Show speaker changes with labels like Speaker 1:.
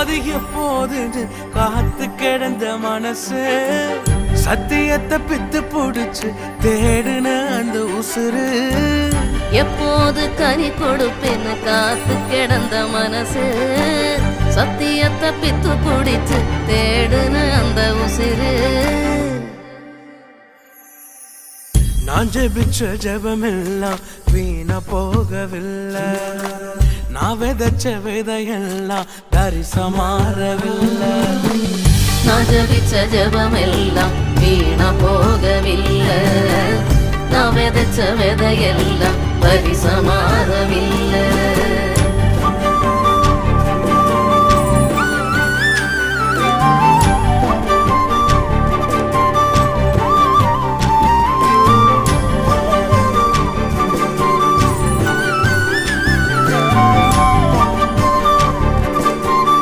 Speaker 1: அது எப்போதுன்னு காத்து கிடந்த மனசு சத்தியத்தை பித்து புடிச்சு தேடுன அந்த உசுறு
Speaker 2: எப்போது கனி கொடுப்பேன்னு காத்து கிடந்த மனசு சத்தியத்தை பித்து புடிச்சு தேடுன அந்த உசிறு
Speaker 1: நான் ஜெபிச்ச ஜெபமெல்லாம் வீணா போகவில்லை நான் விதைச்ச விதையெல்லாம் தரிசமாறவில்லை
Speaker 2: நான் ஜபிச்ச ஜபமெல்லாம் வீணா போகவில்லை நான் விதைச்ச விதையெல்லாம் பரிசமாறவில்லை